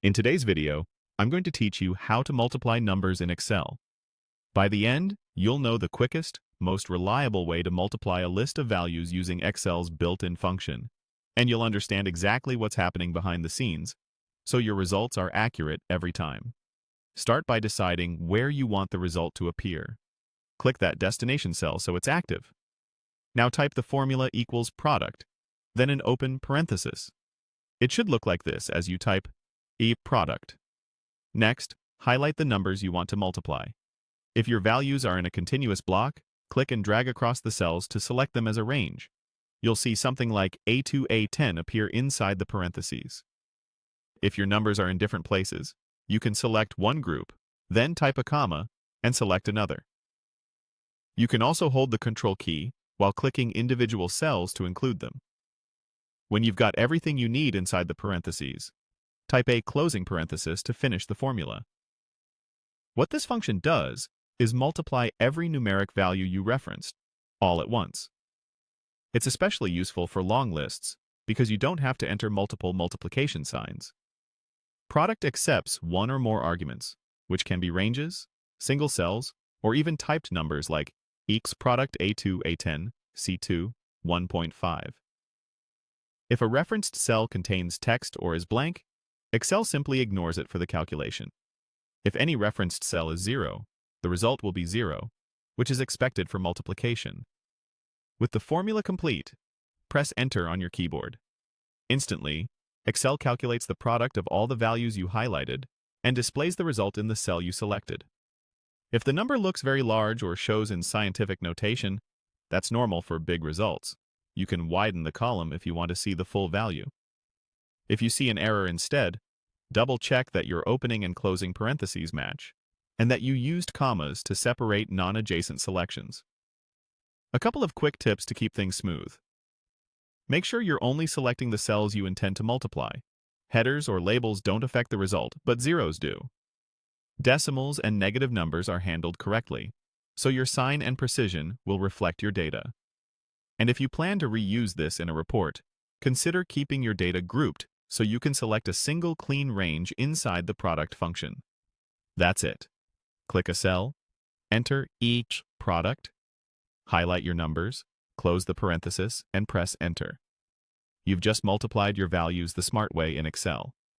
In today's video, I'm going to teach you how to multiply numbers in Excel. By the end, you'll know the quickest, most reliable way to multiply a list of values using Excel's built-in function, and you'll understand exactly what's happening behind the scenes, so your results are accurate every time. Start by deciding where you want the result to appear. Click that destination cell so it's active. Now type the formula equals product, then an open parenthesis. It should look like this as you type product. Next, highlight the numbers you want to multiply. If your values are in a continuous block, click and drag across the cells to select them as a range. You'll see something like A2, A10 appear inside the parentheses. If your numbers are in different places, you can select one group, then type a comma, and select another. You can also hold the Control key while clicking individual cells to include them. When you've got everything you need inside the parentheses, type a closing parenthesis to finish the formula. What this function does is multiply every numeric value you referenced, all at once. It's especially useful for long lists because you don't have to enter multiple multiplication signs. Product accepts one or more arguments, which can be ranges, single cells, or even typed numbers like equals product A2, A10, C2, 1.5. If a referenced cell contains text or is blank, Excel simply ignores it for the calculation. If any referenced cell is 0, the result will be 0, which is expected for multiplication. With the formula complete, press Enter on your keyboard. Instantly, Excel calculates the product of all the values you highlighted and displays the result in the cell you selected. If the number looks very large or shows in scientific notation, that's normal for big results. You can widen the column if you want to see the full value. If you see an error instead, double-check that your opening and closing parentheses match, and that you used commas to separate non-adjacent selections. A couple of quick tips to keep things smooth. Make sure you're only selecting the cells you intend to multiply. Headers or labels don't affect the result, but zeros do. Decimals and negative numbers are handled correctly, so your sign and precision will reflect your data. And if you plan to reuse this in a report, consider keeping your data grouped so you can select a single clean range inside the product function. That's it. Click a cell, enter each product, highlight your numbers, close the parenthesis, and press Enter. You've just multiplied your values the smart way in Excel.